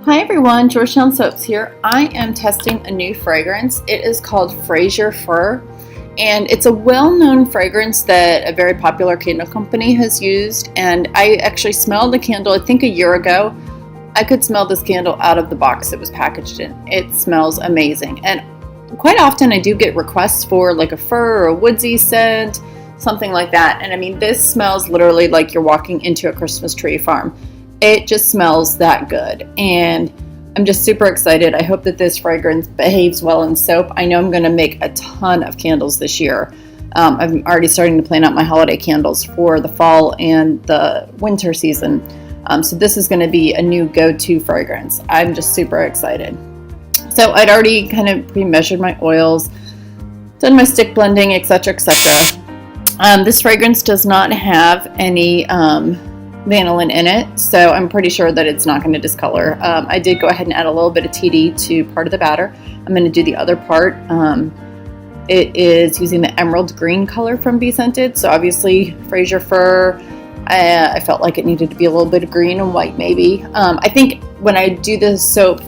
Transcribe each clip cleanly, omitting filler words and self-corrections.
Hi everyone, Georgetown Soaps here. I am testing a new fragrance. It is called Frazier Fur, and it's a well-known fragrance that a very popular candle company has used. And I actually smelled the candle, I think a year ago. I could smell this candle out of the box it was packaged in. It smells amazing. And quite often I do get requests for like a fur or a woodsy scent, something like that. And I mean, this smells literally like you're walking into a Christmas tree farm. It just smells that good, and I'm just super excited. I hope that this fragrance behaves well in soap. I know I'm going to make a ton of candles this year. I'm already starting to plan out my holiday candles for the fall and the winter season. So this is going to be a new go-to fragrance. I'm just super excited. So I'd already kind of pre-measured my oils, done my stick blending, etc., etc. This fragrance does not have any vanillin in it, so I'm pretty sure that it's not going to discolor. I did go ahead and add a little bit of TD to part of the batter. I'm going to do the other part. It is using the emerald green color from BeScented, so obviously Frazier Fur, I felt like it needed to be a little bit of green and white maybe. I think when I do this soap,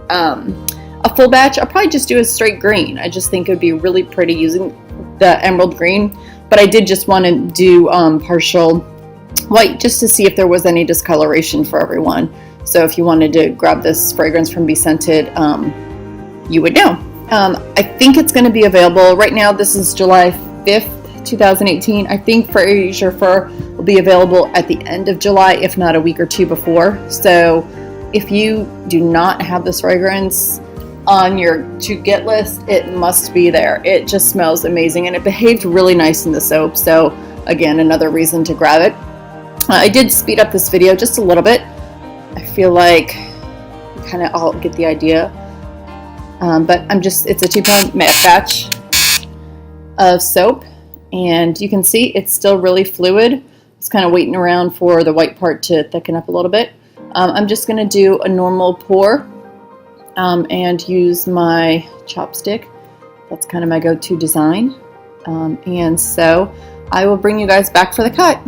a full batch, I'll probably just do a straight green. I just think it would be really pretty using the emerald green, but I did just want to do partial white just to see if there was any discoloration for everyone. So if you wanted to grab this fragrance from BeScented, you would know. I think it's going to be available right now. This is July 5th, 2018. I think Frazier Fur will be available at the end of July, if not a week or two before. So if you do not have this fragrance on your to-get list, it must be there. It just smells amazing, and it behaved really nice in the soap. So again, another reason to grab it. I did speed up this video just a little bit. I feel like you kind of all get the idea. But it's a 2-pound batch of soap, and you can see it's still really fluid. It's kind of waiting around for the white part to thicken up a little bit. I'm just going to do a normal pour and use my chopstick. That's kind of my go-to design. And so I will bring you guys back for the cut.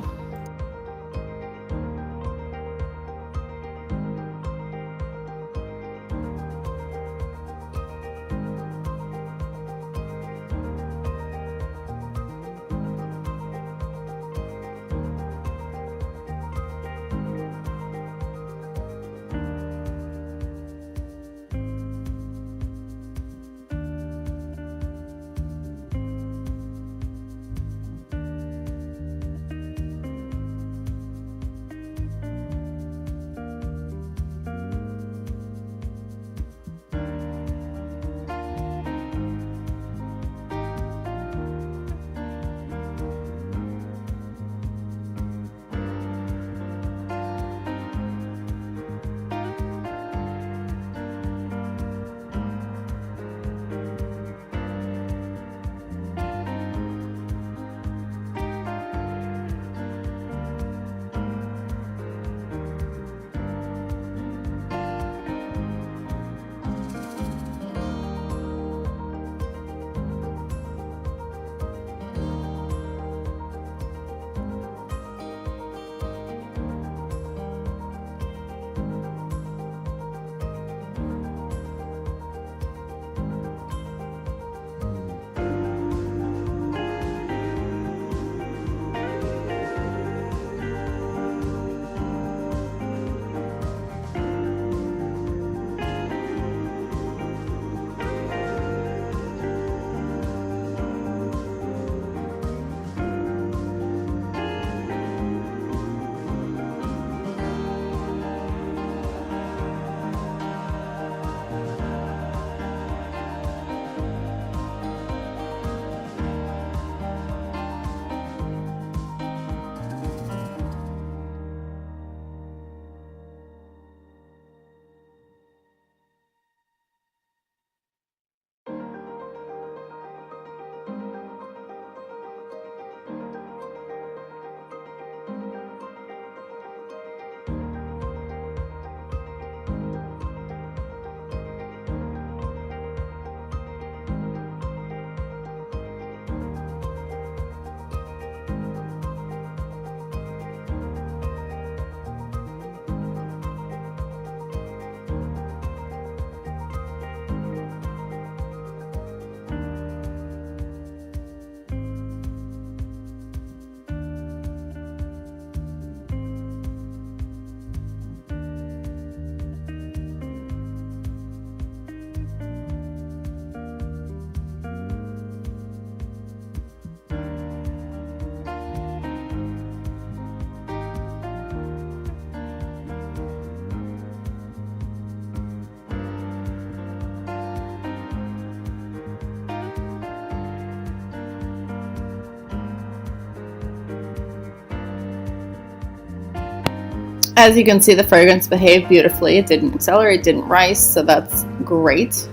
As you can see, the fragrance behaved beautifully. It didn't accelerate, didn't rise, so that's great.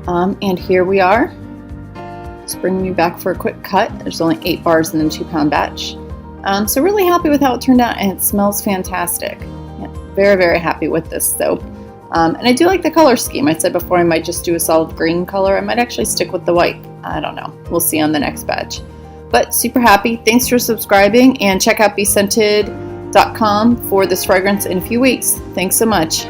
And here we are. Just bringing you back for a quick cut. There's only 8 bars in the 2-pound batch. So really happy with how it turned out, and it smells fantastic. Yeah, very, very happy with this soap. And I do like the color scheme. I said before I might just do a solid green color. I might actually stick with the white. I don't know. We'll see on the next batch. But super happy. Thanks for subscribing, and check out BeScented.com for this fragrance in a few weeks. Thanks so much.